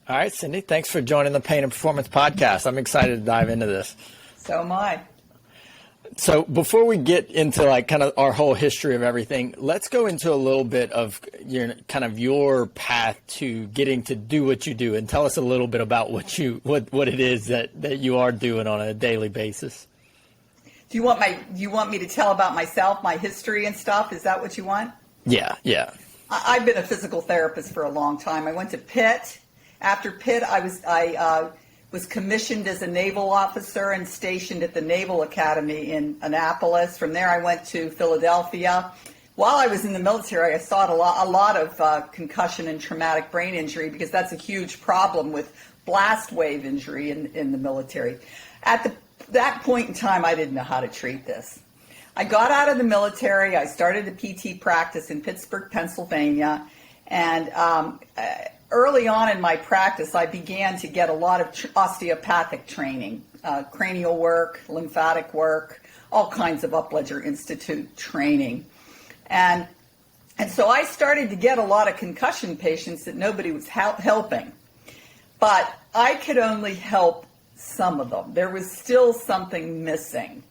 All right, Cindy, thanks for joining the Pain and Performance Podcast. I'm excited to dive into this. So am I. So before we get into like kind of our whole history of everything, let's go into a little bit of your path to getting to do what you do, and tell us a little bit about what it is that you are doing on a daily basis. Do you want me to tell about myself, my history and stuff? Is that what you want? Yeah. I've been a physical therapist for a long time. I went to Pitt. After Pitt, I was commissioned as a naval officer and stationed at the Naval Academy in Annapolis. From there, I went to Philadelphia. While I was in the military, I saw a lot of concussion and traumatic brain injury, because that's a huge problem with blast wave injury in the military. At that point in time, I didn't know how to treat this. I got out of the military. I started a PT practice in Pittsburgh, Pennsylvania, and early on in my practice, I began to get a lot of osteopathic training, cranial work, lymphatic work, all kinds of Upledger Institute training. And so I started to get a lot of concussion patients that nobody was helping. But I could only help some of them. There was still something missing.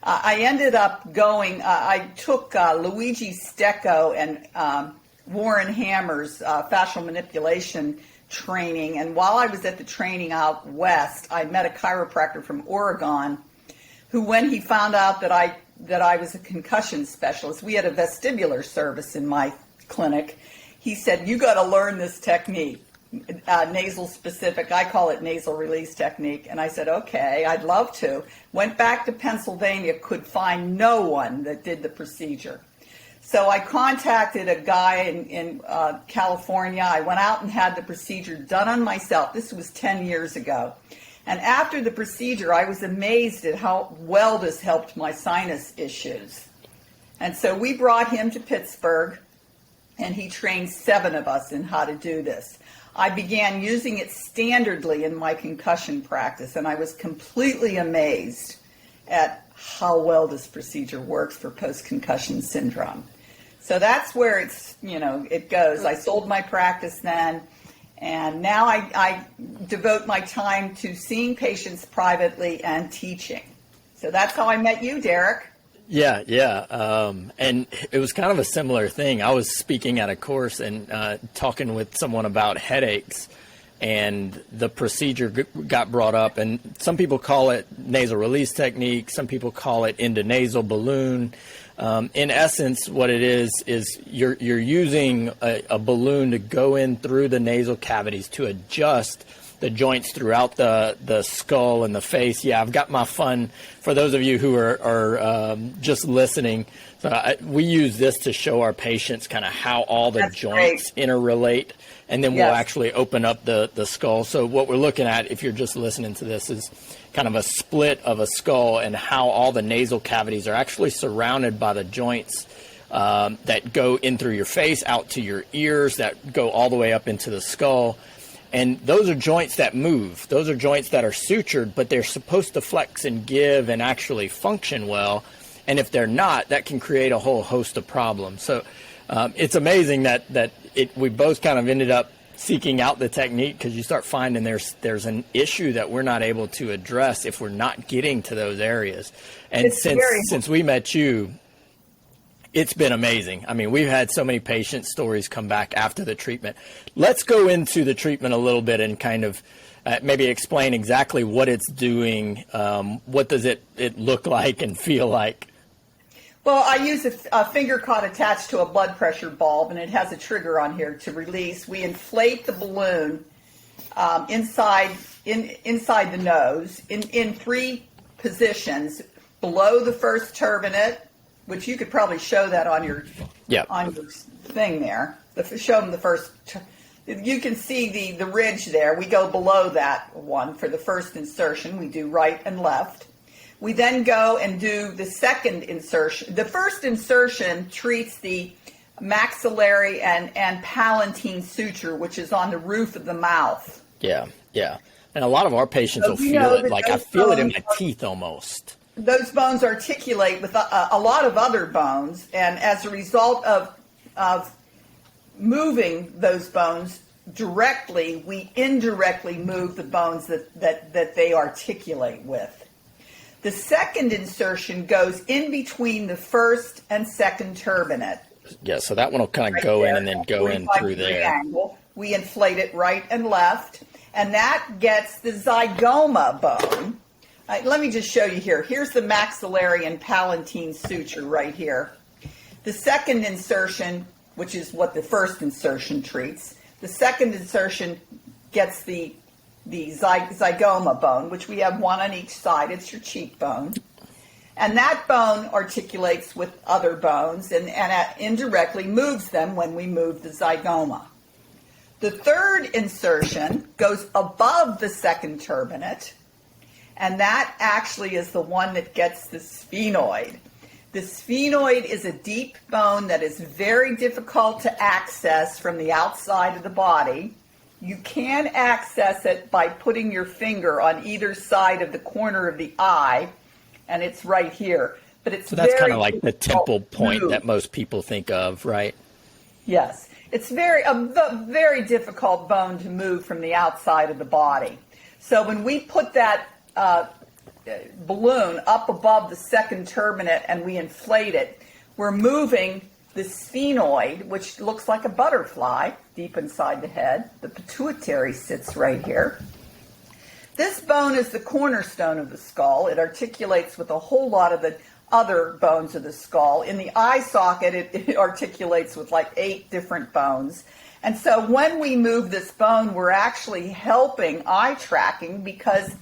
I ended up I took Luigi Stecco and Warren Hammer's fascial manipulation training, and while I was at the training out west, I met a chiropractor from Oregon who, when he found out that I was a concussion specialist, we had a vestibular service in my clinic, he said, "You got to learn this technique, nasal specific, I call it nasal release technique." And I said, okay, I'd love to. Went back to Pennsylvania, could find no one that did the procedure. So I contacted a guy in California. I went out and had the procedure done on myself. This was 10 years ago. And after the procedure, I was amazed at how well this helped my sinus issues. And so we brought him to Pittsburgh, and he trained 7 of us in how to do this. I began using it standardly in my concussion practice, and I was completely amazed at how well this procedure works for post-concussion syndrome. So that's where it goes. I sold my practice then, and now I devote my time to seeing patients privately and teaching. So that's how I met you, Derrick. Yeah. And it was kind of a similar thing. I was speaking at a course and talking with someone about headaches, and the procedure got brought up, and some people call it nasal release technique. Some people call it endonasal balloon. In essence, what it is you're using a balloon to go in through the nasal cavities to adjust the joints throughout the skull and the face. Yeah, I've got my fun for those of you who are just listening. So we use this to show our patients kind of how all the joints interrelate, and then we'll actually open up the skull. So what we're looking at, if you're just listening to this, is kind of a split of a skull and how all the nasal cavities are actually surrounded by the joints that go in through your face, out to your ears, that go all the way up into the skull. And those are joints that move. Those are joints that are sutured, but they're supposed to flex and give and actually function well. And if they're not, that can create a whole host of problems. So it's amazing that we both kind of ended up seeking out the technique, because you start finding there's an issue that we're not able to address if we're not getting to those areas. And since we met you, it's been amazing. I mean, we've had so many patient stories come back after the treatment. Let's go into the treatment a little bit and kind of maybe explain exactly what it's doing. What does it look like and feel like? Well, I use a finger caught attached to a blood pressure bulb, and it has a trigger on here to release. We inflate the balloon inside the nose in 3 positions: below the first turbinate, which you could probably show that on your thing there. Show them the first. You can see the ridge there. We go below that one for the first insertion. We do right and left. We then go and do the second insertion. The first insertion treats the maxillary and palatine suture, which is on the roof of the mouth. Yeah. And a lot of our patients will feel it. Like I feel it in my teeth almost. Those bones articulate with a lot of other bones, and as a result of moving those bones, directly, we indirectly move the bones that they articulate with. The second insertion goes in between the first and second turbinate. Yeah, so that one will kind of go in and then go in through there. Angle. We inflate it right and left, and that gets the zygoma bone. Let me just show you here. Here's the maxillary and palatine suture right here. The second insertion, which is what the first insertion treats, the second insertion gets the zygoma bone, which we have one on each side. It's your cheekbone. And that bone articulates with other bones and indirectly moves them when we move the zygoma. The third insertion goes above the second turbinate, and that actually is the one that gets the sphenoid. The sphenoid is a deep bone that is very difficult to access from the outside of the body. You can access it by putting your finger on either side of the corner of the eye, and it's right here. But it's so that's kind of like the temple point that most people think of, right? Yes. It's a very difficult bone to move from the outside of the body. So when we put that balloon up above the second turbinate and we inflate it, we're moving the sphenoid, which looks like a butterfly deep inside the head. The pituitary sits right here. This bone is the cornerstone of the skull. It articulates with a whole lot of the other bones of the skull. In the eye socket, it articulates with like 8 different bones. And so when we move this bone, we're actually helping eye tracking because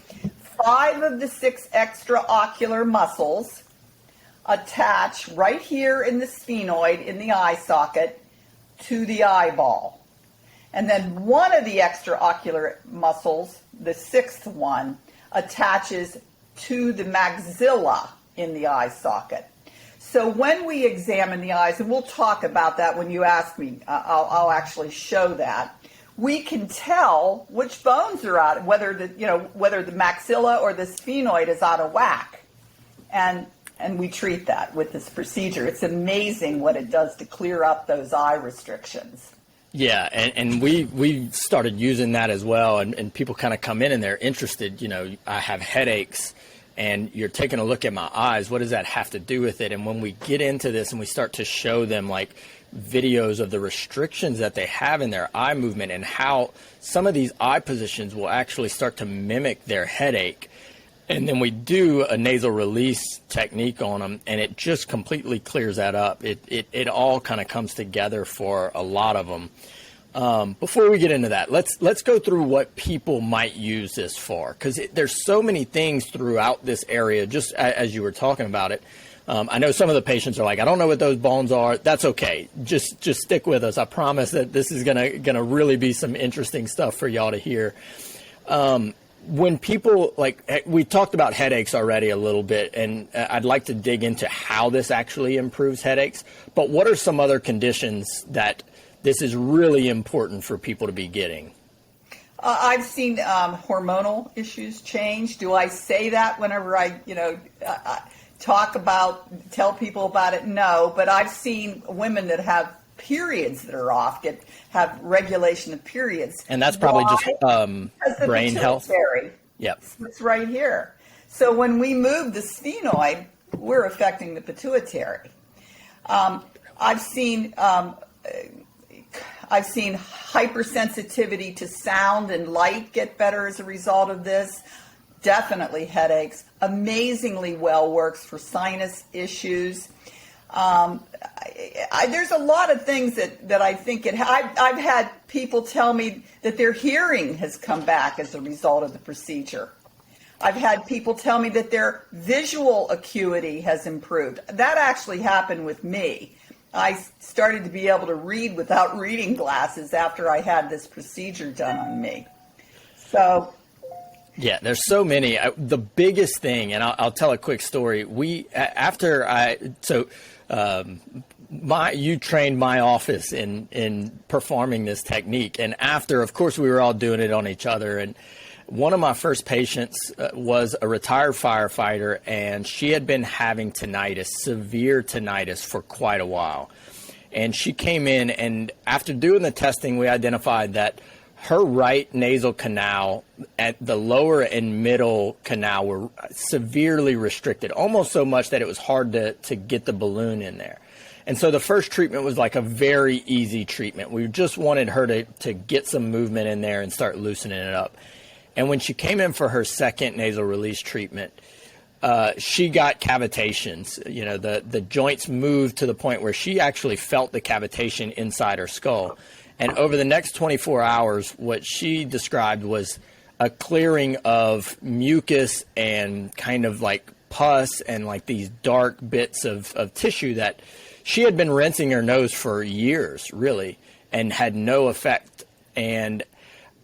5 of the 6 extraocular muscles attach right here in the sphenoid in the eye socket to the eyeball. And then one of the extraocular muscles, the 6th one, attaches to the maxilla in the eye socket. So when we examine the eyes, and we'll talk about that when you ask me, I'll actually show that. We can tell which bones are out, whether the maxilla or the sphenoid is out of whack, and we treat that with this procedure. It's amazing what it does to clear up those eye restrictions. Yeah, and we started using that as well, and people kind of come in and they're interested. I have headaches, and you're taking a look at my eyes. What does that have to do with it? And when we get into this and we start to show them like videos of the restrictions that they have in their eye movement and how some of these eye positions will actually start to mimic their headache. And then we do a nasal release technique on them, and it just completely clears that up. It all kind of comes together for a lot of them. Before we get into that, let's go through what people might use this for, because there's so many things throughout this area, just as you were talking about it. I know some of the patients are like, I don't know what those bones are. That's okay. Just stick with us. I promise that this is gonna really be some interesting stuff for y'all to hear. When people, we talked about headaches already a little bit, and I'd like to dig into how this actually improves headaches, but what are some other conditions that this is really important for people to be getting? I've seen hormonal issues change. Do I say that whenever I tell people about it? No, but I've seen women that have periods that are off, have regulation of periods. And that's probably just brain health. Yep. It's right here. So when we move the sphenoid, we're affecting the pituitary. I've seen hypersensitivity to sound and light get better as a result of this. Definitely headaches. Amazingly well works for sinus issues. There's a lot of things that I think I've had people tell me that their hearing has come back as a result of the procedure. I've had people tell me that their visual acuity has improved. That actually happened with me. I started to be able to read without reading glasses after I had this procedure done on me. So. Yeah, there's so many. The biggest thing, and I'll tell a quick story. You trained my office in performing this technique, and after, of course, we were all doing it on each other. And one of my first patients was a retired firefighter, and she had been having tinnitus, severe tinnitus, for quite a while. And she came in, and after doing the testing, we identified that her right nasal canal at the lower and middle canal were severely restricted, almost so much that it was hard to get the balloon in there. And so the first treatment was like a very easy treatment. We just wanted her to get some movement in there and start loosening it up. And when she came in for her second nasal release treatment, she got cavitations. You know, the joints moved to the point where she actually felt the cavitation inside her skull. And over the next 24 hours, what she described was a clearing of mucus and kind of like pus and like these dark bits of tissue that she had been rinsing her nose for years, really, and had no effect. And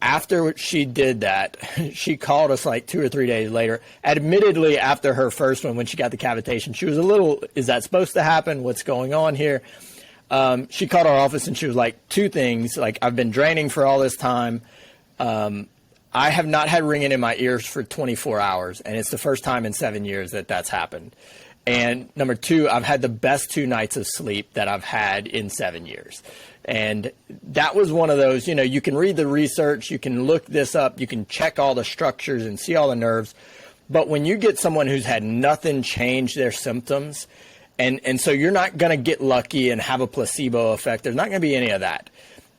after she did that, she called us like 2 or 3 days later. Admittedly, after her first one, when she got the cavitation, she was a little, is that supposed to happen? What's going on here? She called our office and she was like, 2 things. Like, I've been draining for all this time. I have not had ringing in my ears for 24 hours, and it's the first time in 7 years that that's happened. And number 2, I've had the best 2 nights of sleep that I've had in 7 years. And that was one of those, you know, you can read the research, you can look this up, you can check all the structures and see all the nerves. But when you get someone who's had nothing change their symptoms, and so you're not going to get lucky and have a placebo effect, there's not going to be any of that.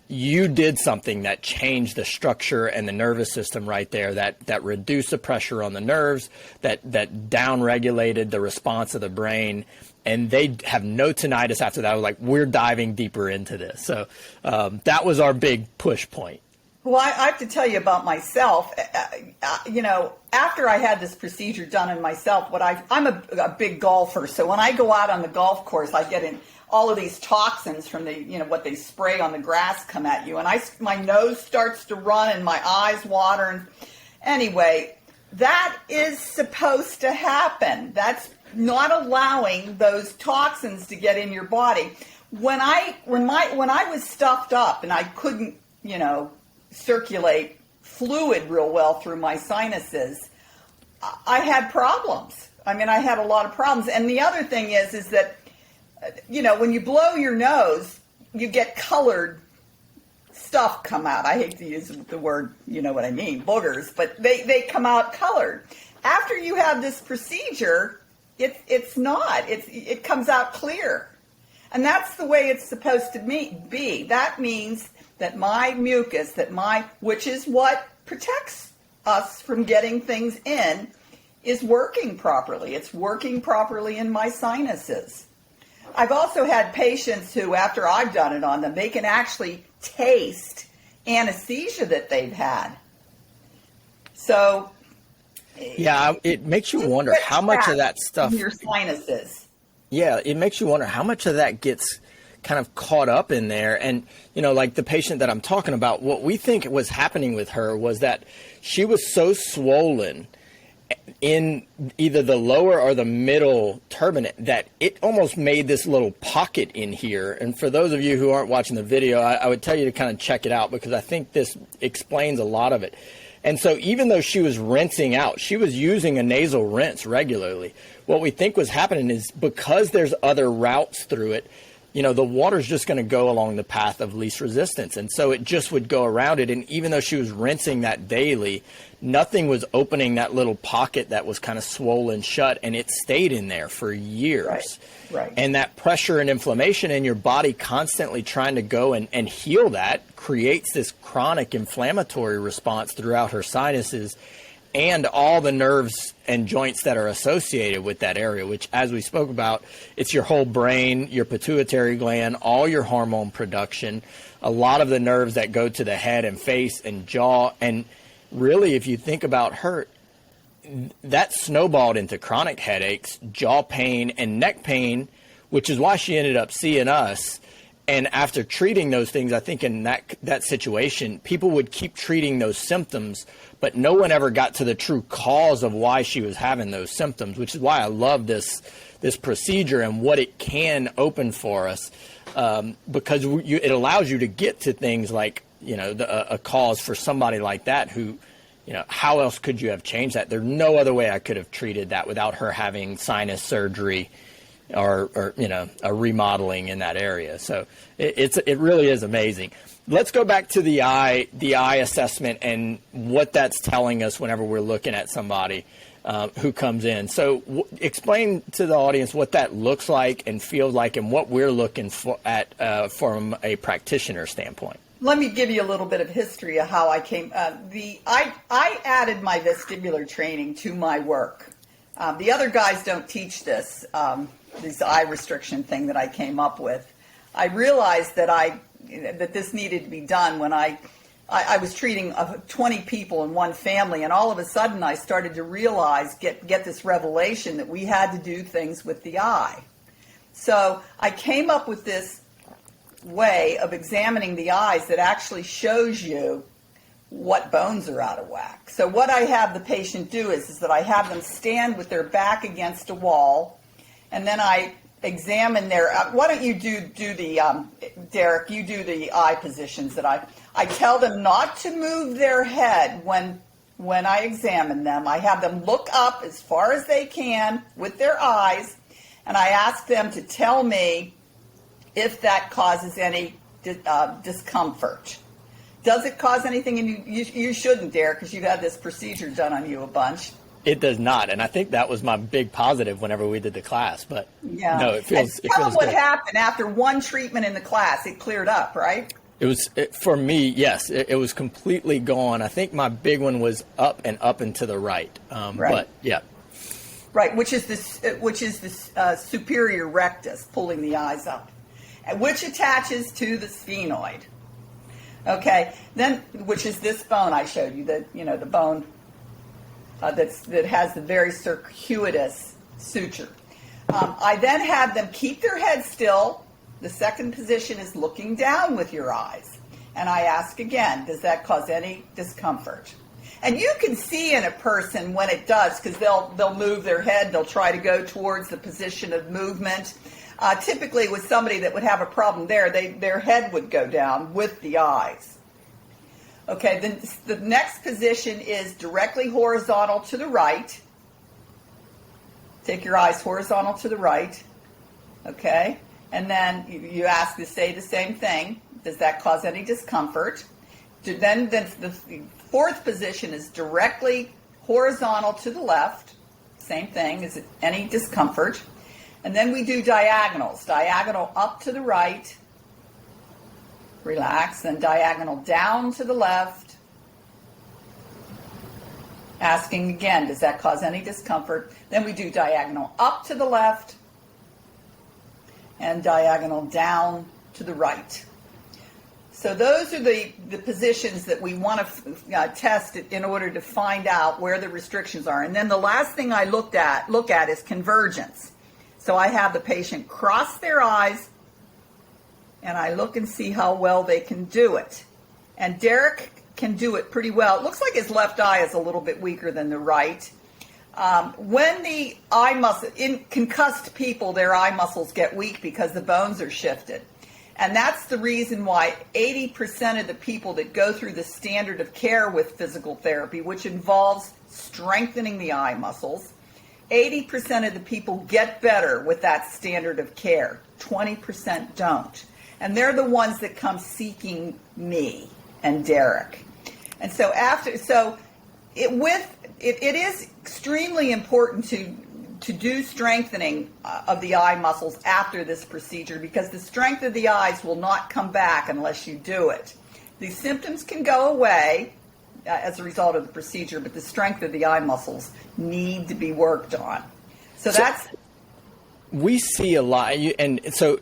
You did something that changed the structure and the nervous system right there, that reduced the pressure on the nerves, that down-regulated the response of the brain, and they have no tinnitus after that. I was like, we're diving deeper into this. So that was our big push point. Well, I have to tell you about myself. You know, after I had this procedure done on myself, I'm a big golfer, so when I go out on the golf course, I get in all of these toxins from what they spray on the grass come at you, and my nose starts to run and my eyes water. And anyway, that is supposed to happen. That's not allowing those toxins to get in your body. When I was stuffed up and I couldn't, circulate fluid real well through my sinuses, I had problems. I mean, I had a lot of problems. And the other thing is that, when you blow your nose, you get colored stuff come out. I hate to use the word, you know what I mean, boogers, but they come out colored. After you have this procedure, it's not. It comes out clear. And that's the way it's supposed to be. That means that my mucus, which is what protects us from getting things in, is working properly. It's working properly in my sinuses. I've also had patients who, after I've done it on them, they can actually taste anesthesia that they've had. So, yeah, it makes you wonder how much of that stuff in your sinuses. Yeah, it makes you wonder how much of that gets kind of caught up in there. And, like the patient that I'm talking about, what we think was happening with her was that she was so swollen in either the lower or the middle turbinate that it almost made this little pocket in here. And for those of you who aren't watching the video, I would tell you to kind of check it out, because I think this explains a lot of it. And so even though she was rinsing out, she was using a nasal rinse regularly. What we think was happening is, because there's other routes through it, the water's just going to go along the path of least resistance. And so it just would go around it. And even though she was rinsing that daily, nothing was opening that little pocket that was kind of swollen shut, and it stayed in there for years. Right. And that pressure and inflammation in your body constantly trying to go and heal that creates this chronic inflammatory response throughout her sinuses and all the nerves and joints that are associated with that area, which, as we spoke about, it's your whole brain, your pituitary gland, all your hormone production, a lot of the nerves that go to the head and face and jaw. And really, if you think about her, that snowballed into chronic headaches, jaw pain, and neck pain, which is why she ended up seeing us. And after treating those things, I think in that situation, people would keep treating those symptoms, but no one ever got to the true cause of why she was having those symptoms, which is why I love this procedure and what it can open for us, because it allows you to get to things like, a cause for somebody like that who, how else could you have changed that? There's no other way I could have treated that without her having sinus surgery or a remodeling in that area. So it really is amazing. Let's go back to the eye assessment and what that's telling us whenever we're looking at somebody who comes in. So explain to the audience what that looks like and feels like, and what we're looking for from a practitioner standpoint. Let me give you a little bit of history of how I came. I added my vestibular training to my work. The other guys don't teach this eye restriction thing that I came up with. I realized that this needed to be done when I was treating 20 people in one family, and all of a sudden I started to realize, get this revelation that we had to do things with the eye. So I came up with this way of examining the eyes that actually shows you what bones are out of whack. So what I have the patient do is that I have them stand with their back against a wall, and then I examine their, why don't you do the, Derrick, you do the eye positions that I tell them not to move their head when I examine them. I have them look up as far as they can with their eyes, and I ask them to tell me if that causes any discomfort. Does it cause anything? And you shouldn't, Derrick, because you've had this procedure done on you a bunch. It does not, and I think that was my big positive whenever we did the class. But yeah, no, it feels. Tell them what happened after one treatment in the class. It cleared up, right? For me, yes, it was completely gone. I think my big one was up and to the right. Right. But yeah. Right, which is this superior rectus, pulling the eyes up, which attaches to the sphenoid. Okay, then which is this bone I showed you, the bone that has the very circuitous suture. I then have them keep their head still. The second position is looking down with your eyes, and I ask again, does that cause any discomfort? And you can see in a person when it does, because they'll move their head, they'll try to go towards the position of movement. Typically with somebody that would have a problem there, their head would go down with the eyes. Okay, then the next position is directly horizontal to the right. Take your eyes horizontal to the right. Okay, and then you ask to say the same thing. Does that cause any discomfort? Then the fourth position is directly horizontal to the left. Same thing. Is it any discomfort? And then we do diagonals. Diagonal up to the right. Relax. Then diagonal down to the left. Asking again, does that cause any discomfort? Then we do diagonal up to the left and diagonal down to the right. So those are the positions that we want to test in order to find out where the restrictions are. And then the last thing I look at is convergence. So I have the patient cross their eyes, and I look and see how well they can do it. And Derrick can do it pretty well. It looks like his left eye is a little bit weaker than the right. When the eye muscle, in concussed people, their eye muscles get weak because the bones are shifted. And that's the reason why 80% of the people that go through the standard of care with physical therapy, which involves strengthening the eye muscles, 80% of the people get better with that standard of care. 20% don't. And they're the ones that come seeking me and Derrick. And so it is extremely important to do strengthening of the eye muscles after this procedure, because the strength of the eyes will not come back unless you do it. The symptoms can go away as a result of the procedure, but the strength of the eye muscles need to be worked on. So that's... We see a lot, and so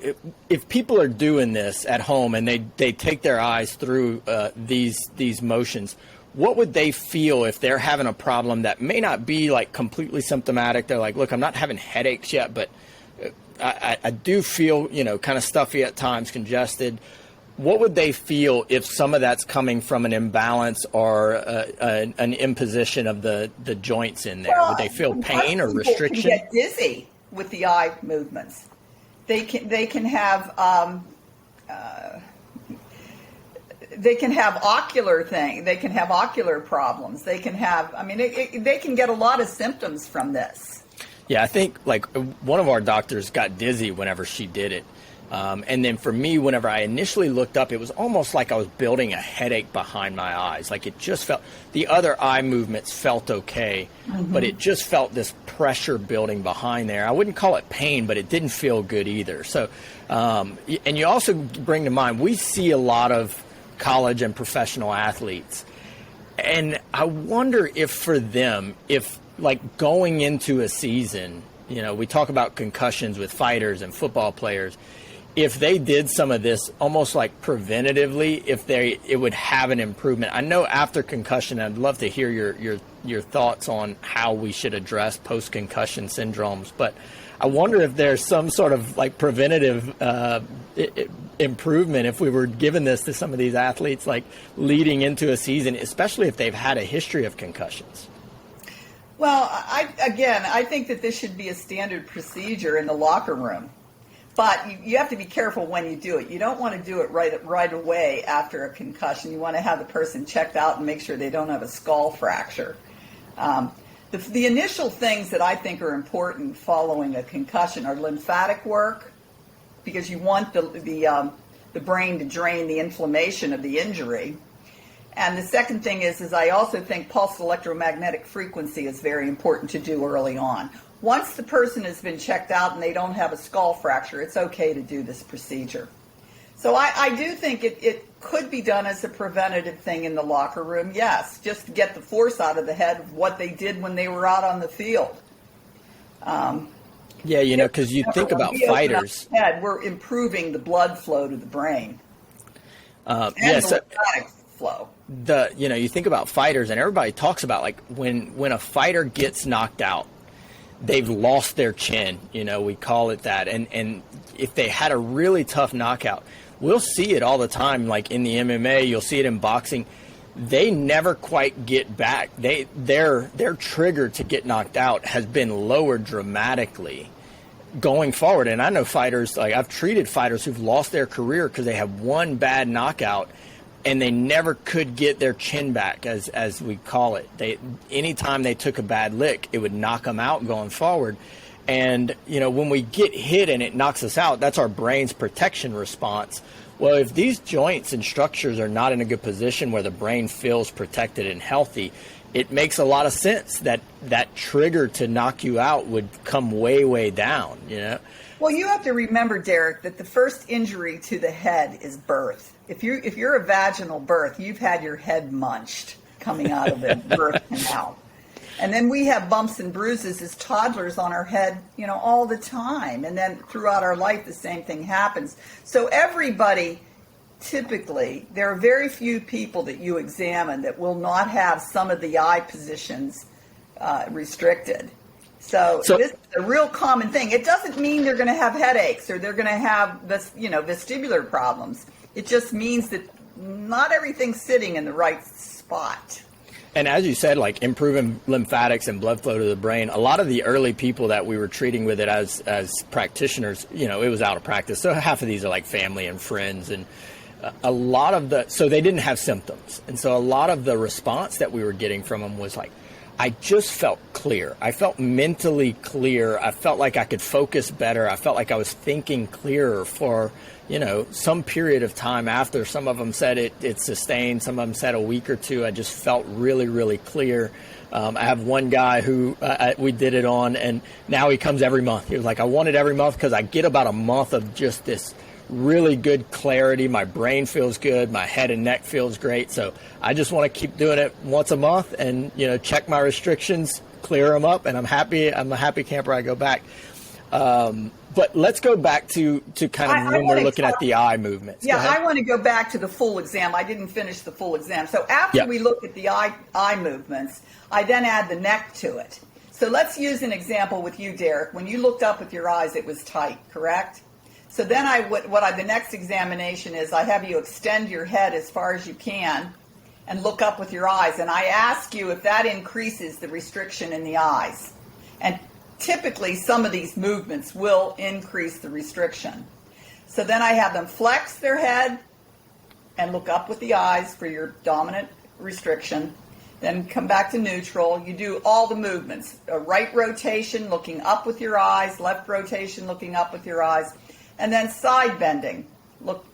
if people are doing this at home and they take their eyes through these motions, what would they feel if they're having a problem that may not be like completely symptomatic? They're like, look, I'm not having headaches yet, but I do feel, kind of stuffy at times, congested. What would they feel if some of that's coming from an imbalance or an imposition of the joints in there? Would they feel pain or restriction? Can get dizzy with the eye movements. They can have ocular thing. They can have ocular problems. They can have. They can get a lot of symptoms from this. Yeah, I think like one of our doctors got dizzy whenever she did it. And then for me, whenever I initially looked up, it was almost like I was building a headache behind my eyes. Like it just felt, the other eye movements felt okay, but it just felt this pressure building behind there. I wouldn't call it pain, but it didn't feel good either. So, and you also bring to mind, we see a lot of college and professional athletes. And I wonder if for them, if like going into a season, you know, we talk about concussions with fighters and football players, if they did some of this almost like preventatively, it would have an improvement. I know after concussion, I'd love to hear your thoughts on how we should address post-concussion syndromes, but I wonder if there's some sort of like preventative improvement if we were giving this to some of these athletes like leading into a season, especially if they've had a history of concussions. Well, I think that this should be a standard procedure in the locker room. But you have to be careful when you do it. You don't want to do it right away after a concussion. You want to have the person checked out and make sure they don't have a skull fracture. The initial things that I think are important following a concussion are lymphatic work, because you want the brain to drain the inflammation of the injury. And the second thing is I also think pulsed electromagnetic frequency is very important to do early on. Once the person has been checked out and they don't have a skull fracture, it's okay to do this procedure. So I do think it could be done as a preventative thing in the locker room, yes, just to get the force out of the head of what they did when they were out on the field. Yeah, you know, because you think about fighters. We're improving the blood flow to the brain. And the lymphatic flow. You think about fighters, and everybody talks about like when a fighter gets knocked out, they've lost their chin, we call it that. And if they had a really tough knockout, we'll see it all the time, like in the MMA, you'll see it in boxing. They never quite get back. Their trigger to get knocked out has been lowered dramatically going forward. And I know fighters, like I've treated fighters who've lost their career because they have one bad knockout and they never could get their chin back, as we call it. Anytime they took a bad lick, it would knock them out going forward. And, when we get hit and it knocks us out, that's our brain's protection response. Well, if these joints and structures are not in a good position where the brain feels protected and healthy, it makes a lot of sense that trigger to knock you out would come way, way down, Well, you have to remember, Derrick, that the first injury to the head is birth. If you're a vaginal birth, you've had your head munched coming out of the birth canal. And then we have bumps and bruises as toddlers on our head, all the time. And then throughout our life, the same thing happens. So everybody, typically, there are very few people that you examine that will not have some of the eye positions restricted. So this is a real common thing. It doesn't mean they're going to have headaches or they're going to have vestibular problems. It just means that not everything's sitting in the right spot. And as you said, like improving lymphatics and blood flow to the brain, a lot of the early people that we were treating with it as practitioners, it was out of practice. So half of these are like family and friends, and a lot of so they didn't have symptoms. And so a lot of the response that we were getting from them was like, I just felt clear. I felt mentally clear. I felt like I could focus better. I felt like I was thinking clearer for, some period of time after. Some of them said it sustained. Some of them said a week or two. I just felt really, really clear. I have one guy who we did it on, and now he comes every month. He was like, I want it every month because I get about a month of just this really good clarity. My brain feels good. My head and neck feels great. So I just want to keep doing it once a month and, check my restrictions, clear them up, and I'm happy. I'm a happy camper. I go back. But let's go back to kind of when we're looking at the eye movements. Yeah, I want to go back to the full exam. I didn't finish the full exam. So after we look at the eye movements, I then add the neck to it. So let's use an example with you, Derrick. When you looked up with your eyes, it was tight, correct? So then the next examination is I have you extend your head as far as you can and look up with your eyes. And I ask you if that increases the restriction in the eyes. And typically some of these movements will increase the restriction. So then I have them flex their head and look up with the eyes for your dominant restriction. then come back to neutral. You do all the movements. A right rotation, looking up with your eyes, left rotation, looking up with your eyes, and then side bending, look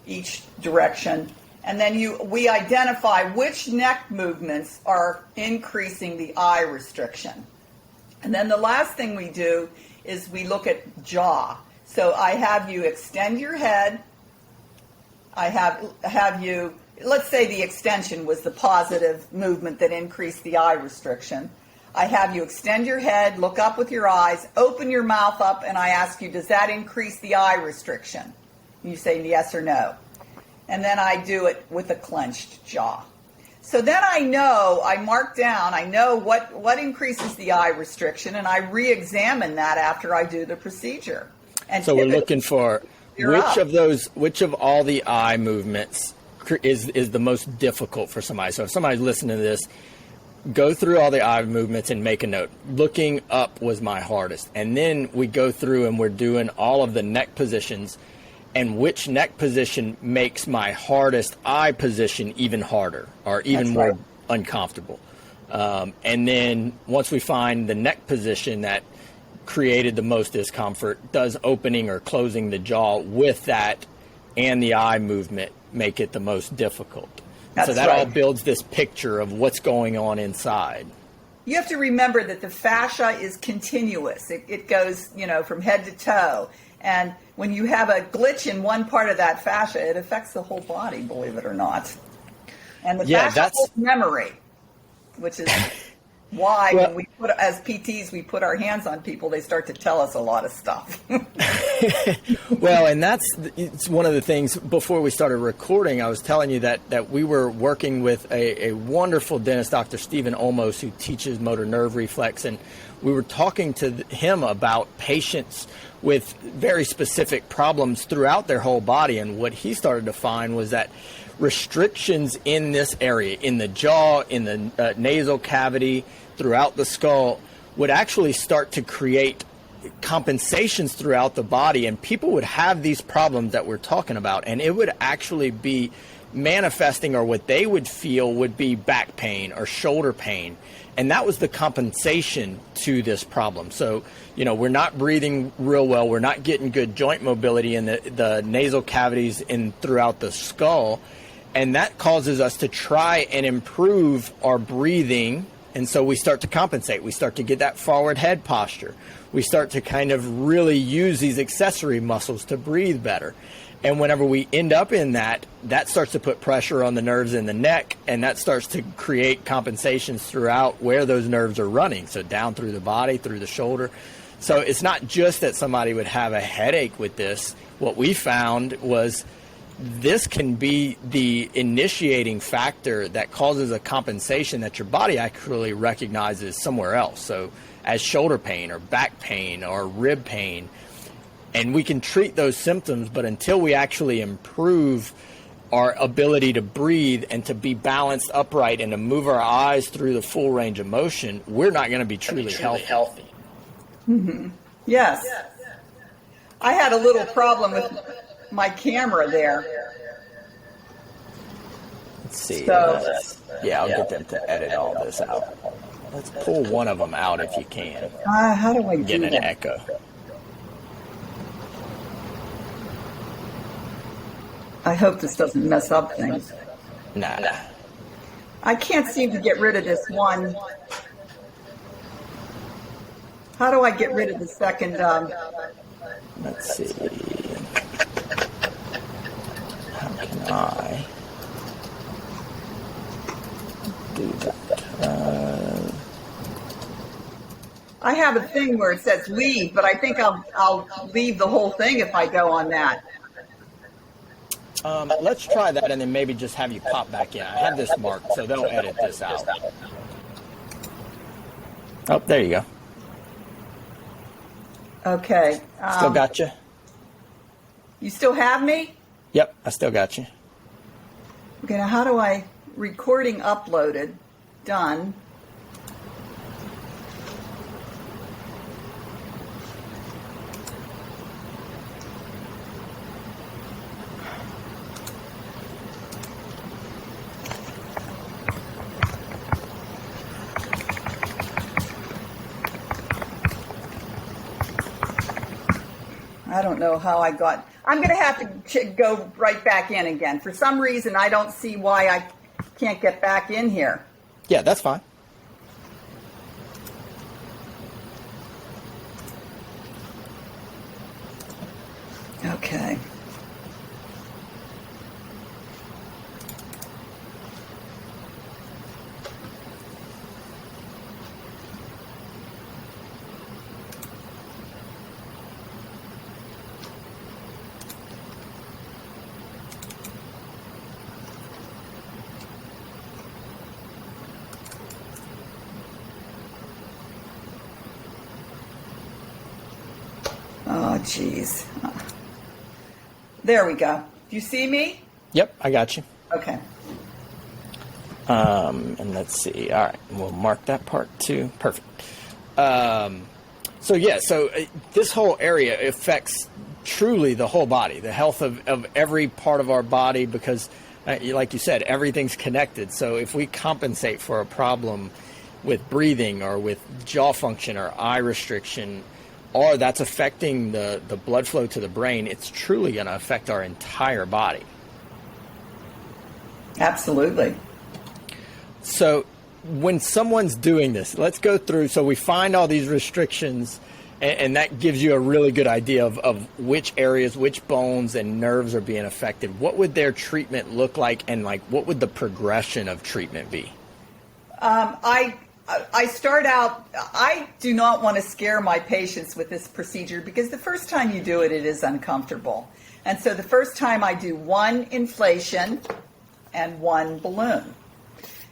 each direction. And then we identify which neck movements are increasing the eye restriction. And then the last thing we do is we look at jaw. So I have you extend your head. I have you, let's say the extension was the positive movement that increased the eye restriction. I have you extend your head, look up with your eyes, open your mouth up, and I ask you, does that increase the eye restriction? You say yes or no. And then I do it with a clenched jaw. So then I mark down, I know what increases the eye restriction, and I re-examine that after I do the procedure. And so we're looking for which of all the eye movements is the most difficult for somebody. So if somebody's listening to this, go through all the eye movements and make a note. Looking up was my hardest. And then we go through and we're doing all of the neck positions, and which neck position makes my hardest eye position even harder or even more uncomfortable. And then once we find the neck position that created the most discomfort, does opening or closing the jaw with that and the eye movement make it the most difficult. So that all builds this picture of what's going on inside. You have to remember that the fascia is continuous. It goes, from head to toe. And when you have a glitch in one part of that fascia, it affects the whole body, believe it or not. And the fascia holds memory, which is why when we as PTs, we put our hands on people, they start to tell us a lot of stuff. Well, and it's one of the things before we started recording, I was telling you that we were working with a wonderful dentist, Dr. Stephen Olmos, who teaches motor nerve reflex, and we were talking to him about patients with very specific problems throughout their whole body, and what he started to find was that restrictions in this area, in the jaw, in the nasal cavity, throughout the skull, would actually start to create compensations throughout the body, and people would have these problems that we're talking about, and it would actually be manifesting, or what they would feel would be back pain or shoulder pain. And that was the compensation to this problem. So, we're not breathing real well. We're not getting good joint mobility in the nasal cavities and throughout the skull. And that causes us to try and improve our breathing. And so we start to compensate. We start to get that forward head posture. We start to kind of really use these accessory muscles to breathe better. And whenever we end up in that starts to put pressure on the nerves in the neck, and that starts to create compensations throughout where those nerves are running. So down through the body, through the shoulder. So it's not just that somebody would have a headache with this. What we found was this can be the initiating factor that causes a compensation that your body actually recognizes somewhere else. So as shoulder pain or back pain or rib pain. And we can treat those symptoms, but until we actually improve our ability to breathe and to be balanced upright and to move our eyes through the full range of motion, we're not going to be truly healthy. Mm-hmm. Yes. I had a little problem with my camera there. Let's see. I'll get them to edit all this out. Let's pull one of them out if you can. How do I do get that? An echo. I hope this doesn't mess up things. Nah. I can't seem to get rid of this one. How do I get rid of the second? Let's see. How can I do that? I have a thing where it says leave, but I think I'll leave the whole thing if I go on that. Let's try that and then maybe just have you pop back in. I have this marked, so they'll edit this out. Oh, there you go. Okay. Still got you? You still have me? Yep, I still got you. Okay, now how do I... Recording uploaded. Done. I don't know how I got. I'm going to have to go right back in again. For some reason, I don't see why I can't get back in here. Yeah, that's fine. Okay. Oh, geez. There we go. Do you see me? Yep, I got you. Okay. And let's see. All right, we'll mark that part too. Perfect. So this whole area affects truly the whole body, the health of every part of our body, because like you said, everything's connected. So if we compensate for a problem with breathing or with jaw function or eye restriction, or that's affecting the blood flow to the brain, it's truly going to affect our entire body. Absolutely. So when someone's doing this, let's go through. So we find all these restrictions, and that gives you a really good idea of which areas, which bones and nerves are being affected. What would their treatment look like, and like what would the progression of treatment be? I start out, I do not want to scare my patients with this procedure because the first time you do it, it is uncomfortable. And so the first time I do one inflation and one balloon.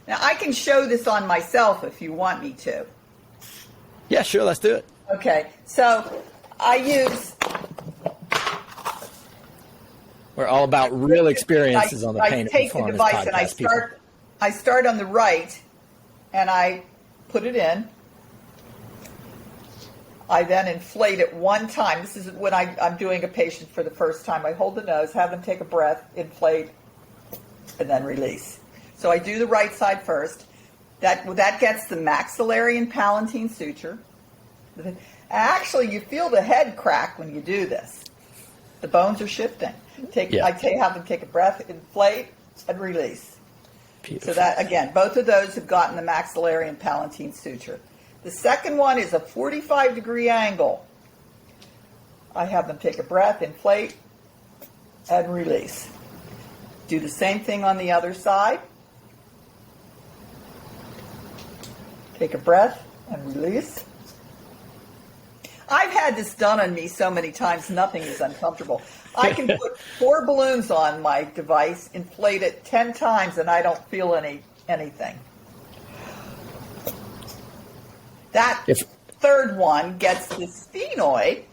Now I can show this on myself if you want me to. Yeah, sure, let's do it. Okay, so I use... We're all about real experiences on the pain and performance podcast. I take the device and I start on the right and I put it in. I then inflate it one time. This is when I'm doing a patient for the first time. I hold the nose, have them take a breath, inflate, and then release. So I do the right side first. That gets the maxillary and palatine suture. Actually, you feel the head crack when you do this. The bones are shifting. Have them take a breath, inflate, and release. Beautiful. So that, again, both of those have gotten the maxillary and palatine suture. The second one is a 45-degree angle. I have them take a breath, inflate, and release. Do the same thing on the other side. Take a breath and release. I've had this done on me so many times, nothing is uncomfortable. I can put 4 balloons on my device, inflate it 10 times, and I don't feel anything. That third one gets the sphenoid,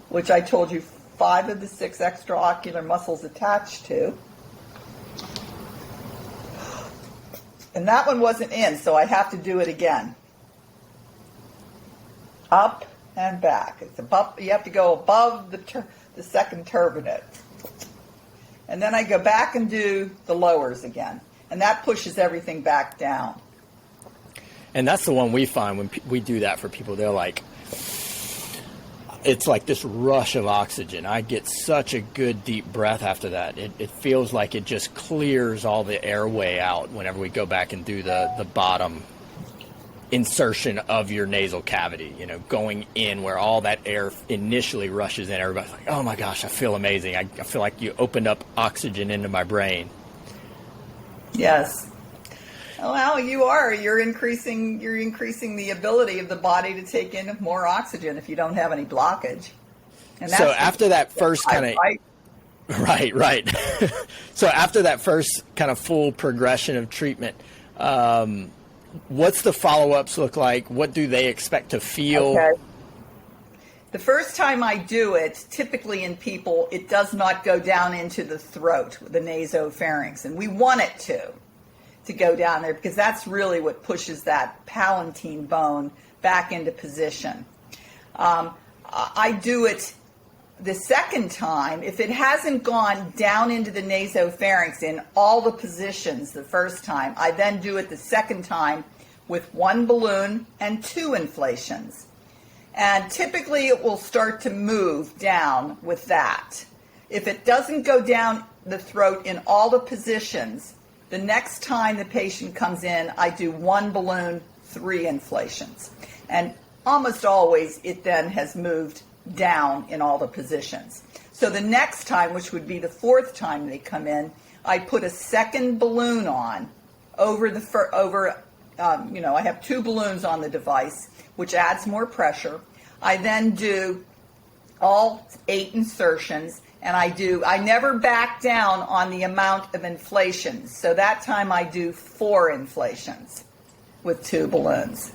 which I told you 5 of the 6 extraocular muscles attached to. And that one wasn't in, so I have to do it again. Up and back. It's above. You have to go above the second turbinate. And then I go back and do the lowers again. And that pushes everything back down. And that's the one we find when we do that for people. They're like, it's like this rush of oxygen. I get such a good deep breath after that. It feels like it just clears all the airway out whenever we go back and do the bottom insertion of your nasal cavity, going in where all that air initially rushes in. Everybody's like, oh my gosh, I feel amazing. I feel like you opened up oxygen into my brain. Yes. Well, you are. You're increasing the ability of the body to take in more oxygen if you don't have any blockage. And so after that first kind of... Right. So after that first kind of full progression of treatment, what's the follow-ups look like? What do they expect to feel? Okay. The first time I do it, typically in people, it does not go down into the throat, the nasopharynx, and we want it to go down there because that's really what pushes that palatine bone back into position. I do it the second time. If it hasn't gone down into the nasopharynx in all the positions the first time, I then do it the second time with 1 balloon and 2 inflations. And typically it will start to move down with that. If it doesn't go down the throat in all the positions, the next time the patient comes in, I do 1 balloon, 3 inflations. And almost always it then has moved down in all the positions. So the next time, which would be the 4th time they come in, I put a 2nd balloon on over I have 2 balloons on the device, which adds more pressure. I then do all 8 insertions, and I never back down on the amount of inflations. So that time I do 4 inflations with 2 balloons.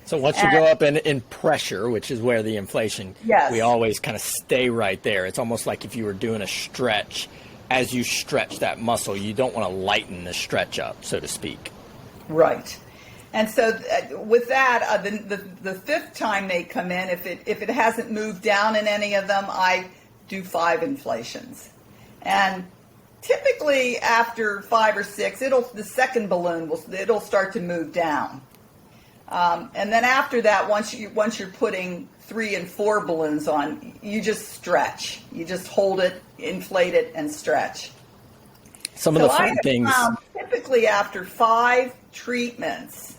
So once you go up in pressure, which is where the inflation, yes, we always kind of stay right there. It's almost like if you were doing a stretch. As you stretch that muscle, you don't want to lighten the stretch up, so to speak. Right. And so with that, the 5th time they come in, if it hasn't moved down in any of them, I do 5 inflations. And typically after 5 or 6, the 2nd balloon it'll start to move down. And then after that, once you're putting 3 and 4 balloons on, you just stretch. You just hold it, inflate it, and stretch. Some of the fun things. Typically after 5 treatments,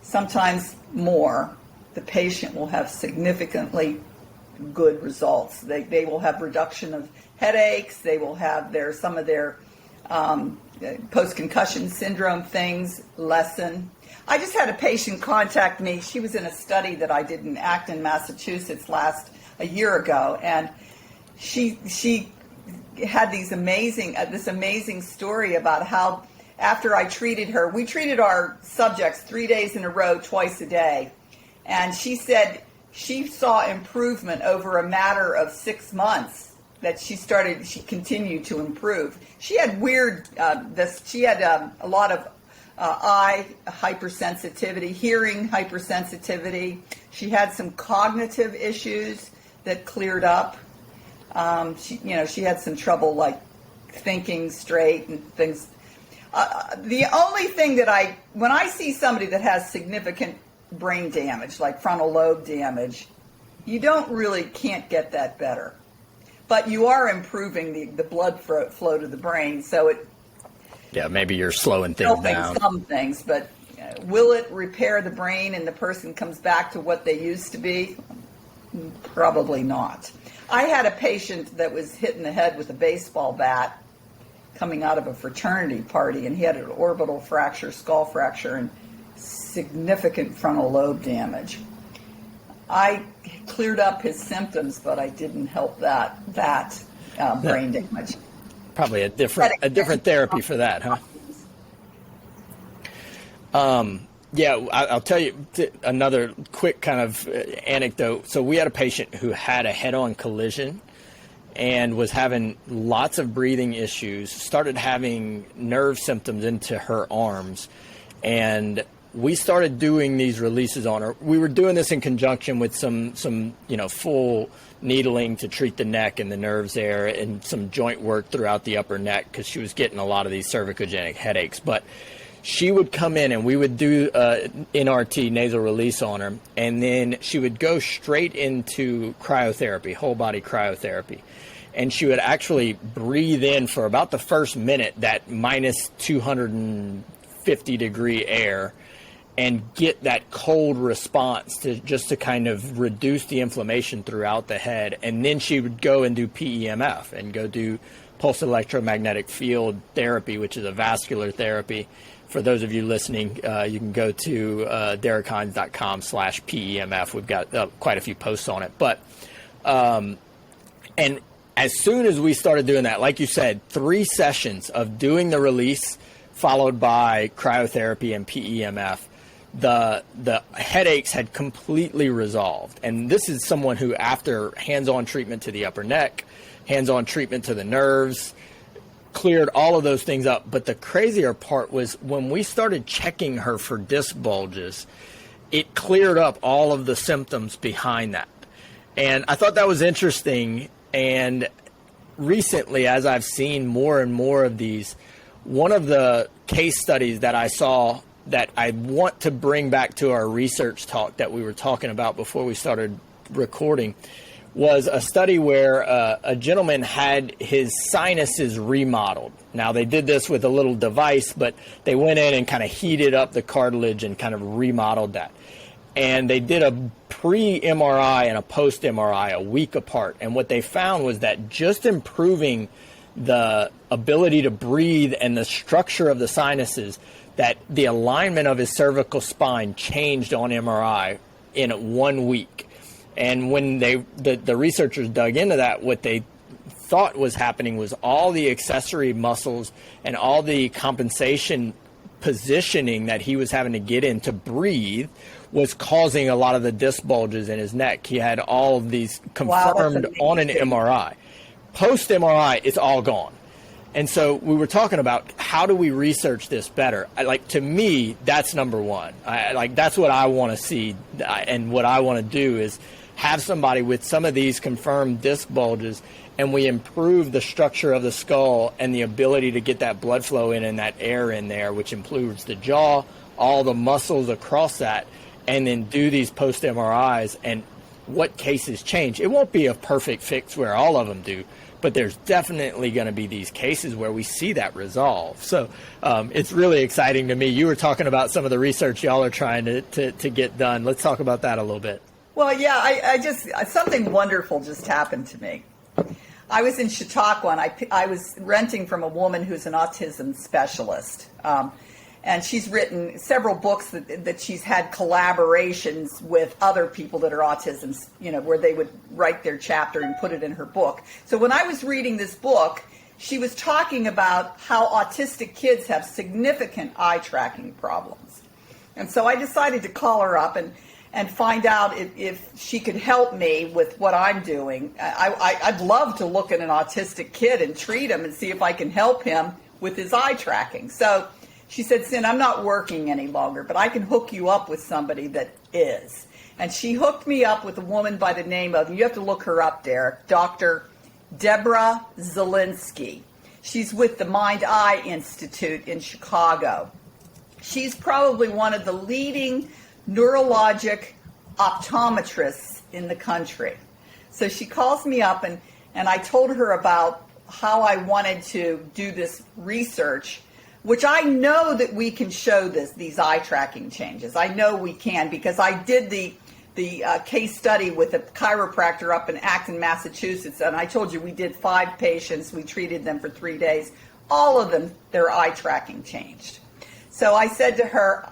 sometimes more, the patient will have significantly good results. They will have reduction of headaches. They will have some of their post-concussion syndrome things lessen. I just had a patient contact me. She was in a study that I did in Acton, Massachusetts a year ago, and she had this amazing story about how after I treated her, we treated our subjects 3 days in a row, twice a day, and she said she saw improvement over a matter of 6 months. That she continued to improve. She had a lot of eye hypersensitivity, hearing hypersensitivity. She had some cognitive issues that cleared up. She had some trouble like thinking straight and things. The only thing when I see somebody that has significant brain damage, like frontal lobe damage, you can't get that better. But you are improving the blood flow to the brain, so it. Yeah, maybe you're slowing things down. Some things, but will it repair the brain and the person comes back to what they used to be? Probably not. I had a patient that was hit in the head with a baseball bat coming out of a fraternity party, and he had an orbital fracture, skull fracture, and significant frontal lobe damage. I cleared up his symptoms, but I didn't help that brain damage. Probably a different therapy for that, huh? Yeah, I'll tell you another quick kind of anecdote. So we had a patient who had a head-on collision and was having lots of breathing issues, started having nerve symptoms into her arms, and we started doing these releases on her. We were doing this in conjunction with some full needling to treat the neck and the nerves there, and some joint work throughout the upper neck because she was getting a lot of these cervicogenic headaches. But she would come in and we would do NRT, nasal release on her, and then she would go straight into cryotherapy, whole body cryotherapy. And she would actually breathe in for about the first minute that minus 250 degree air and get that cold response to kind of reduce the inflammation throughout the head. And then she would go and do PEMF and go do pulse electromagnetic field therapy, which is a vascular therapy. For those of you listening, you can go to derrickhines.com/PEMF. We've got quite a few posts on it. But and as soon as we started doing that, like you said, 3 sessions of doing the release followed by cryotherapy and PEMF, the headaches had completely resolved. And this is someone who, after hands-on treatment to the upper neck, hands-on treatment to the nerves, cleared all of those things up. But the crazier part was when we started checking her for disc bulges, it cleared up all of the symptoms behind that. And I thought that was interesting. And recently, as I've seen more and more of these, one of the case studies that I saw that I want to bring back to our research talk that we were talking about before we started recording, was a study where a gentleman had his sinuses remodeled. Now, they did this with a little device, but they went in and kind of heated up the cartilage and kind of remodeled that. And they did a pre-MRI and a post-MRI a week apart. And what they found was that just improving the ability to breathe and the structure of the sinuses, that the alignment of his cervical spine changed on MRI in 1 week. And when the researchers dug into that, what they thought was happening was all the accessory muscles and all the compensation positioning that he was having to get in to breathe was causing a lot of the disc bulges in his neck. He had all of these confirmed on an MRI. Post MRI, it's all gone. And so we were talking about how do we research this better? To me, that's number one. That's what I want to see, and what I want to do is have somebody with some of these confirmed disc bulges, and we improve the structure of the skull and the ability to get that blood flow in and that air in there, which improves the jaw, all the muscles across that, and then do these post MRIs and what cases change. It won't be a perfect fix where all of them do, but there's definitely going to be these cases where we see that resolve. So it's really exciting to me. You were talking about some of the research y'all are trying to get done. Let's talk about that a little bit. Well, yeah, I just, something wonderful just happened to me. I was in Chautauqua, and I was renting from a woman who's an autism specialist. And she's written several books that she's had collaborations with other people that are autism, where they would write their chapter and put it in her book. So when I was reading this book, she was talking about how autistic kids have significant eye tracking problems. And so I decided to call her up and find out if she could help me with what I'm doing. I'd love to look at an autistic kid and treat him and see if I can help him with his eye tracking. So she said, Sin, I'm not working any longer, but I can hook you up with somebody that is. And she hooked me up with a woman by the name of, you have to look her up, Derrick, Dr. Deborah Zielinski. She's with the Mind-Eye Institute in Chicago. She's probably one of the leading neurologic optometrists in the country. So she calls me up, and I told her about how I wanted to do this research, which I know that we can show these eye tracking changes. I know we can, because I did the case study with a chiropractor up in Acton, Massachusetts, and I told you we did 5 patients. We treated them for 3 days. All of them, their eye tracking changed. So I said to her,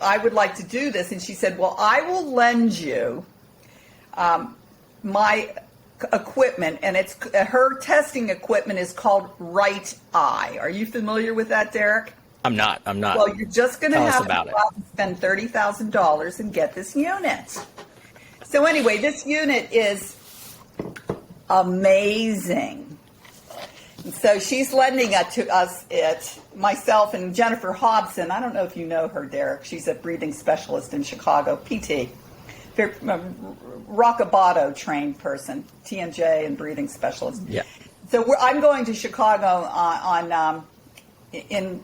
I would like to do this. And she said, well, I will lend you my equipment, and her testing equipment is called Right Eye. Are you familiar with that, Derrick? I'm not. Well, you're just going to have to go out and spend $30,000 and get this unit. So anyway, this unit is amazing. And so she's lending it to us, myself and Jennifer Hobson. I don't know if you know her, Derrick. She's a breathing specialist in Chicago, PT. Rockabato trained person, TMJ and breathing specialist. Yeah. So I'm going to Chicago in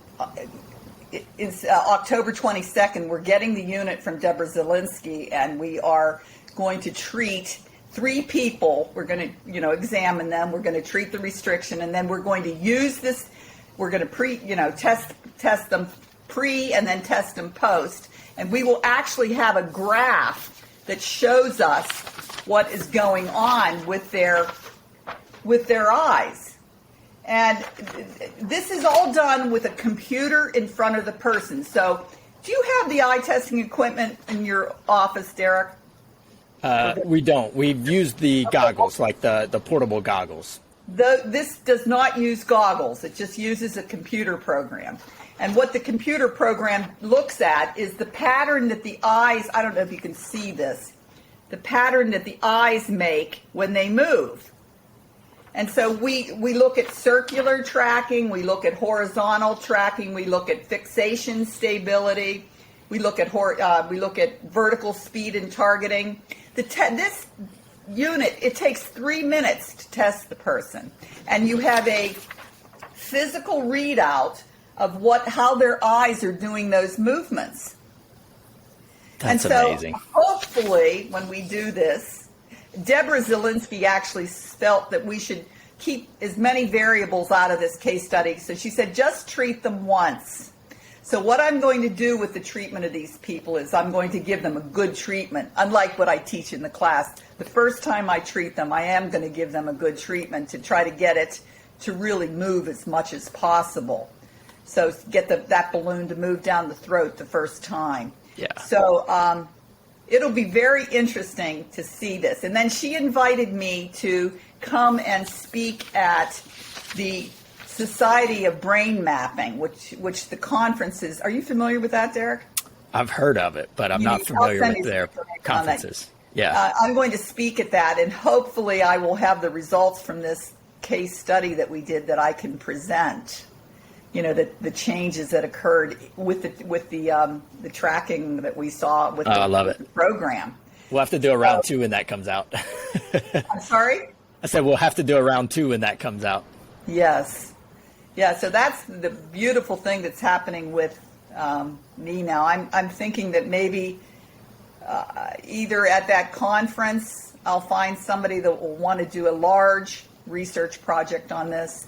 October 22nd. We're getting the unit from Deborah Zielinski, and we are going to treat 3 people. We're going to, examine them. We're going to treat the restriction, and then we're going to use this. We're going to test them pre and then test them post, and we will actually have a graph that shows us what is going on with their eyes. And this is all done with a computer in front of the person. So do you have the eye testing equipment in your office, Derrick? We don't. We've used the goggles, like the portable goggles. This does not use goggles. It just uses a computer program. And what the computer program looks at is the pattern that the eyes, I don't know if you can see this, the pattern that the eyes make when they move. And so we look at circular tracking, we look at horizontal tracking, we look at fixation stability, we look at vertical speed and targeting. This unit, it takes 3 minutes to test the person, and you have a physical readout of how their eyes are doing those movements. That's and so amazing. hopefully when we do this, Deborah Zielinski actually felt that we should keep as many variables out of this case study. So she said, just treat them once. So what I'm going to do with the treatment of these people is I'm going to give them a good treatment, unlike what I teach in the class. The first time I treat them, I am going to give them a good treatment to try to get it to really move as much as possible. So get that balloon to move down the throat the first time. Yeah. So it'll be very interesting to see this. And then she invited me to come and speak at the Society of Brain Mapping, which the conference is. Are you familiar with that, Derrick? I've heard of it, but I'm not familiar with their conferences. Yeah. I'm going to speak at that, and hopefully I will have the results from this case study that we did that I can present. You know, the changes that occurred with the tracking that we saw with I love it. The program. We'll have to do a round 2 when that comes out. I'm sorry? I said we'll have to do a round 2 when that comes out. Yes. Yeah, so that's the beautiful thing that's happening with me now. I'm thinking that maybe either at that conference I'll find somebody that will want to do a large research project on this,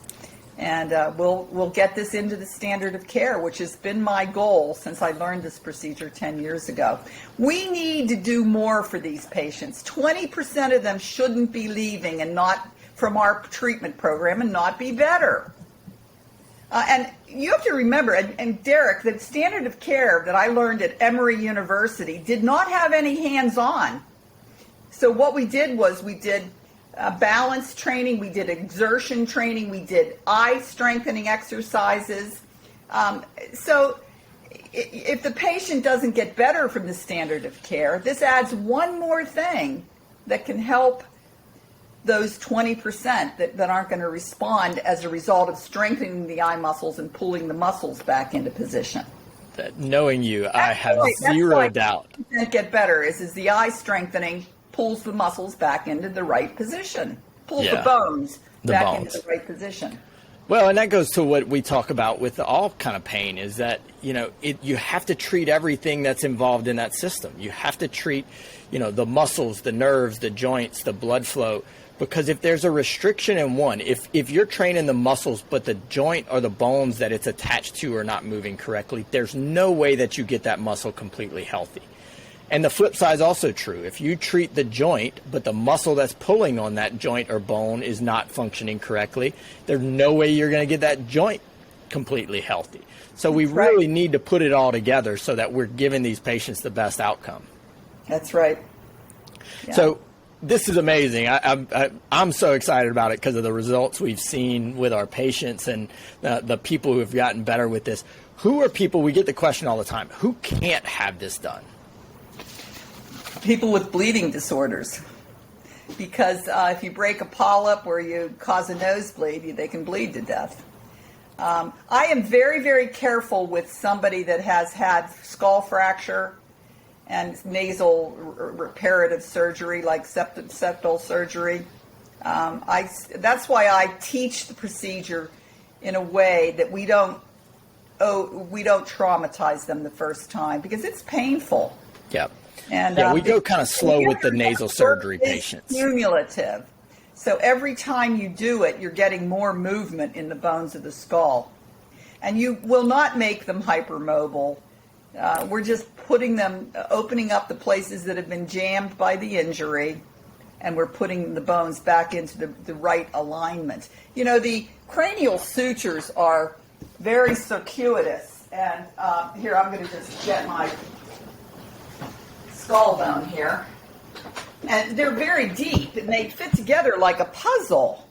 and we'll get this into the standard of care, which has been my goal since I learned this procedure 10 years ago. We need to do more for these patients. 20% of them shouldn't be leaving and not from our treatment program and not be better. And you have to remember, and Derrick, the standard of care that I learned at Emory University did not have any hands-on. So what we did was we did balance training, we did exertion training, we did eye strengthening exercises. So if the patient doesn't get better from the standard of care, this adds one more thing that can help those 20% that aren't going to respond as a result of strengthening the eye muscles and pulling the muscles back into position. Knowing you, I have zero doubt. Get better is the eye strengthening pulls the muscles back into the right position, pulls the bones back into the right position. Well, and that goes to what we talk about with all kind of pain is that, you know, you have to treat everything that's involved in that system. You have to treat, you know, the muscles, the nerves, the joints, the blood flow. Because if there's a restriction in one, if you're training the muscles but the joint or the bones that it's attached to are not moving correctly, there's no way that you get that muscle completely healthy. And the flip side is also true. If you treat the joint but the muscle that's pulling on that joint or bone is not functioning correctly, there's no way you're going to get that joint completely healthy. So we really need to put it all together so that we're giving these patients the best outcome. That's right. Yeah. So this is amazing. I'm so excited about it because of the results we've seen with our patients and the people who have gotten better with this. Who are people, we get the question all the time, who can't have this done? People with bleeding disorders. Because if you break a polyp or you cause a nosebleed, they can bleed to death. I am very, very careful with somebody that has had skull fracture and nasal reparative surgery, like septal surgery. That's why I teach the procedure in a way that we don't traumatize them the first time because it's painful. Yeah. And we go kind of slow with the nasal surgery patients. Cumulative. So every time you do it, you're getting more movement in the bones of the skull. And you will not make them hypermobile. We're just opening up the places that have been jammed by the injury, and we're putting the bones back into the right alignment. You know, the cranial sutures are very circuitous. And here, I'm going to just get my skull bone here. And they're very deep, and they fit together like a puzzle.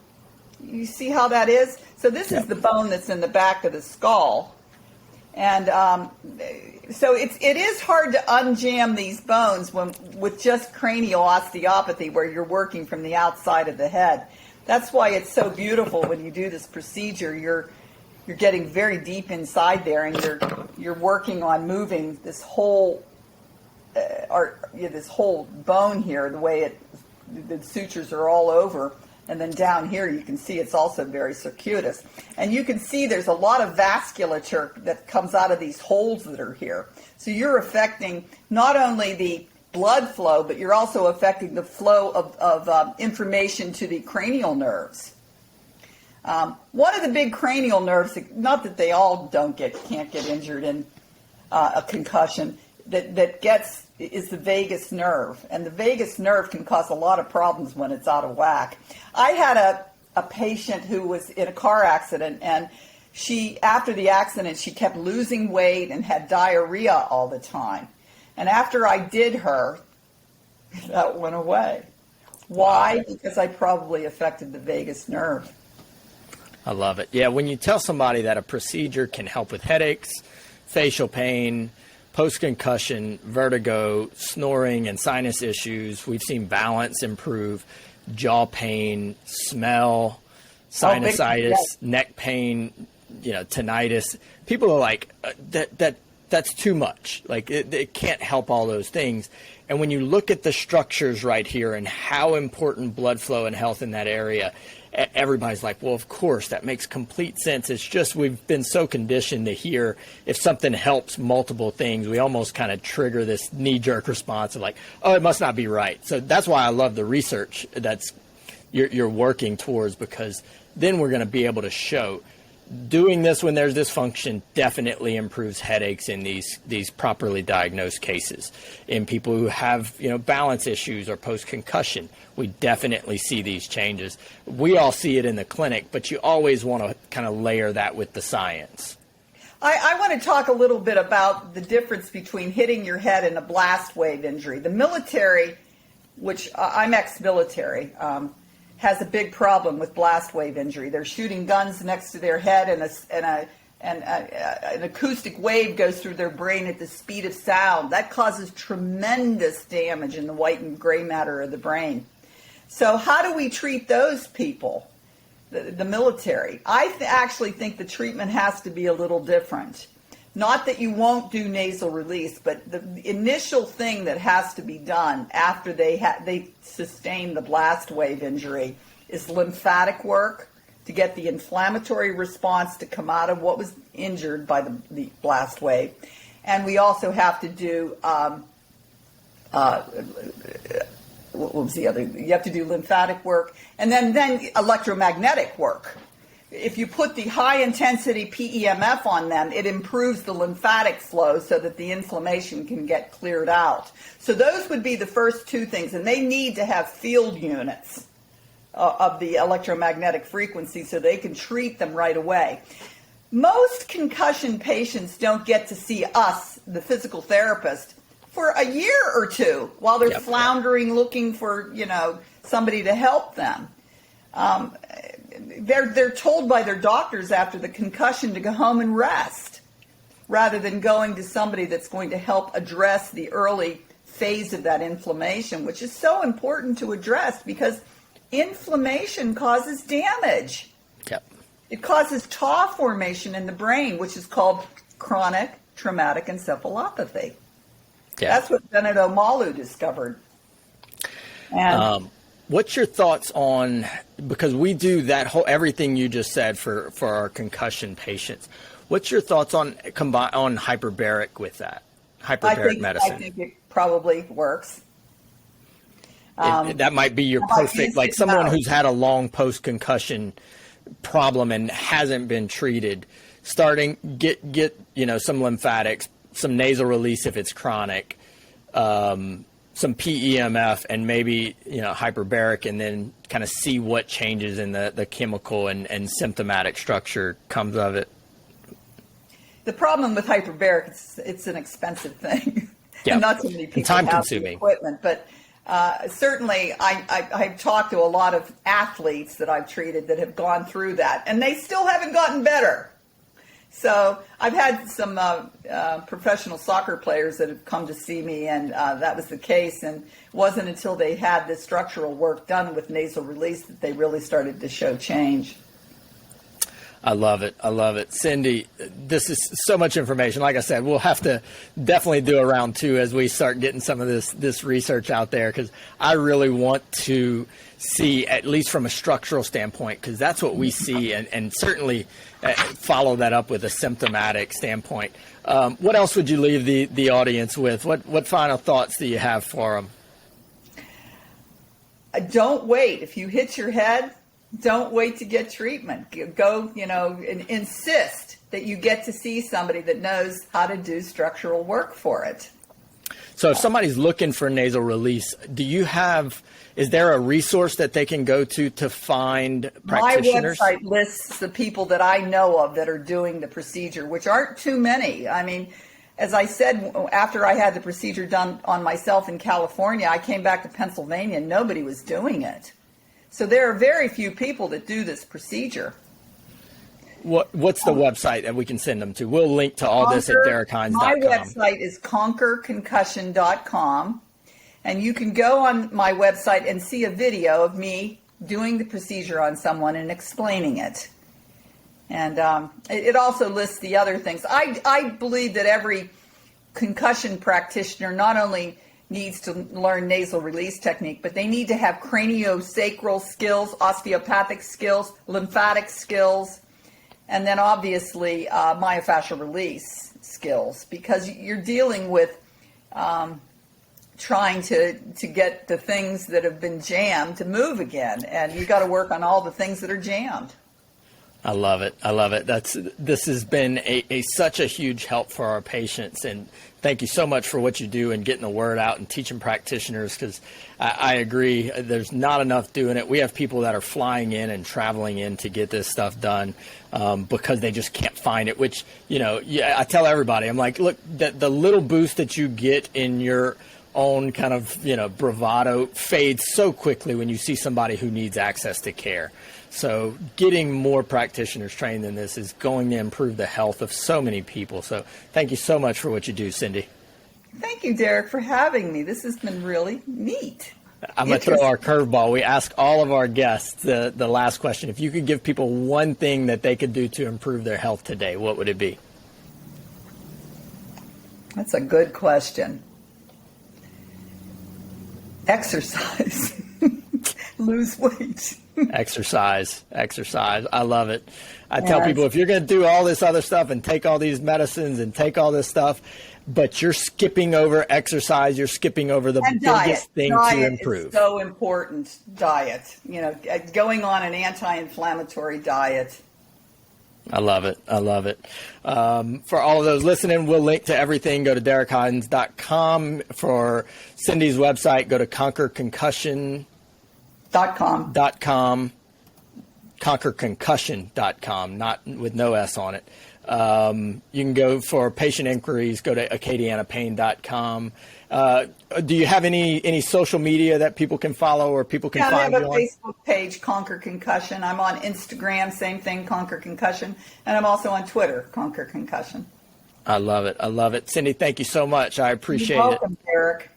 You see how that is? So this is the bone that's in the back of the skull. And so it is hard to unjam these bones with just cranial osteopathy where you're working from the outside of the head. That's why it's so beautiful when you do this procedure. You're getting very deep inside there, and you're working on moving this whole this whole bone here. The way the sutures are all over And then down here, you can see it's also very circuitous. And you can see there's a lot of vasculature that comes out of these holes that are here. So you're affecting not only the blood flow, but you're also affecting the flow of information to the cranial nerves. One of the big cranial nerves, not that they all can't get injured in a concussion, is the vagus nerve. And the vagus nerve can cause a lot of problems when it's out of whack. I had a patient who was in a car accident, and after the accident, she kept losing weight and had diarrhea all the time. And after I did her, that went away. Why? Because I probably affected the vagus nerve. I love it. Yeah, when you tell somebody that a procedure can help with headaches, facial pain, post-concussion, vertigo, snoring, and sinus issues, we've seen balance improve, jaw pain, smell, sinusitis, neck pain, tinnitus. People are like, that's too much. Like, it can't help all those things. And when you look at the structures right here and how important blood flow and health in that area, everybody's like, well, of course, that makes complete sense. It's just we've been so conditioned to hear if something helps multiple things, we almost kind of trigger this knee-jerk response of like, oh, it must not be right. So that's why I love the research that's you're working towards, because then we're going to be able to show doing this when there's dysfunction definitely improves headaches in these properly diagnosed cases. In people who have balance issues or post-concussion, we definitely see these changes. We all see it in the clinic, but you always want to kind of layer that with the science. I want to talk a little bit about the difference between hitting your head and a blast wave injury. The military, which I'm ex-military, has a big problem with blast wave injury. They're shooting guns next to their head, and an acoustic wave goes through their brain at the speed of sound. That causes tremendous damage in the white and gray matter of the brain. So how do we treat those people, the military? I actually think the treatment has to be a little different. Not that you won't do nasal release, but the initial thing that has to be done after they sustain the blast wave injury is lymphatic work to get the inflammatory response to come out of what was injured by the blast wave. And we also have to do, what was the other? You have to do lymphatic work and then electromagnetic work. If you put the high-intensity PEMF on them, it improves the lymphatic flow so that the inflammation can get cleared out. So those would be the first two things, and they need to have field units of the electromagnetic frequency so they can treat them right away. Most concussion patients don't get to see us, the physical therapist, for a year or two while they're floundering looking for, somebody to help them. They're told by their doctors after the concussion to go home and rest rather than going to somebody that's going to help address the early phase of that inflammation, which is so important to address because inflammation causes damage. Yep. It causes tau formation in the brain, which is called chronic traumatic encephalopathy. Yeah. That's what Benito Malu discovered. And what's your thoughts on, because we do that everything you just said for our concussion patients, what's your thoughts on hyperbaric with that, medicine? I think it probably works. That might be your perfect, like someone who's had a long post-concussion problem and hasn't been treated, get some lymphatics, some nasal release if it's chronic, some PEMF and maybe hyperbaric, and then kind of see what changes in the chemical and symptomatic structure comes of it. The problem with hyperbaric, it's an expensive thing. Yeah. And not too many people time have consuming the equipment, but certainly I've talked to a lot of athletes that I've treated that have gone through that, and they still haven't gotten better. So I've had some professional soccer players that have come to see me, and that was the case. And it wasn't until they had this structural work done with nasal release that they really started to show change. I love it. I love it. Cindy, this is so much information. Like I said, we'll have to definitely do a round two as we start getting some of this research out there, because I really want to see, at least from a structural standpoint, because that's what we see, and certainly follow that up with a symptomatic standpoint. What else would you leave the audience with? What final thoughts do you have for them? Don't wait. If you hit your head, don't wait to get treatment. Go, and insist that you get to see somebody that knows how to do structural work for it. So if somebody's looking for nasal release, is there a resource that they can go to find practitioners? My website lists the people that I know of that are doing the procedure, which aren't too many. I mean, as I said, after I had the procedure done on myself in California, I came back to Pennsylvania and nobody was doing it. So there are very few people that do this procedure. What's the website that we can send them to? We'll link to all this at DerrickHines.com. My website is conquerconcussion.com, and you can go on my website and see a video of me doing the procedure on someone and explaining it. And it also lists the other things. I believe that every concussion practitioner not only needs to learn nasal release technique, but they need to have craniosacral skills, osteopathic skills, lymphatic skills, and then obviously myofascial release skills, because you're dealing with trying to get the things that have been jammed to move again, and you got to work on all the things that are jammed. I love it. I love it. This has been such a huge help for our patients, and thank you so much for what you do and getting the word out and teaching practitioners, because I agree, there's not enough doing it. We have people that are flying in and traveling in to get this stuff done because they just can't find it, which, I tell everybody, I'm like, look, the little boost that you get in your own kind of, bravado fades so quickly when you see somebody who needs access to care. So getting more practitioners trained in this is going to improve the health of so many people. So thank you so much for what you do, Cindy. Thank you, Derrick, for having me. This has been really neat. I'm going to throw our curveball. We ask all of our guests the last question. If you could give people one thing that they could do to improve their health today, what would it be? That's a good question. Exercise. Lose weight. Exercise. I love it. I tell people, if you're going to do all this other stuff and take all these medicines and take all this stuff, but you're skipping over exercise, you're skipping over the biggest thing to improve. Diet is so important. Diet. Going on an anti-inflammatory diet. I love it. For all of those listening, we'll link to everything. Go to DerrickHines.com. For Cindy's website, go to ConquerConcussion.com. ConquerConcussion.com, not with no S on it. You can go for patient inquiries, go to acadianapain.com. Do you have any social media that people can follow or people can find you on? I have a Facebook page, Conquer Concussion. I'm on Instagram, same thing, Conquer Concussion. And I'm also on Twitter, Conquer Concussion. I love it. Cindy, thank you so much. I appreciate it. You're welcome, Derrick.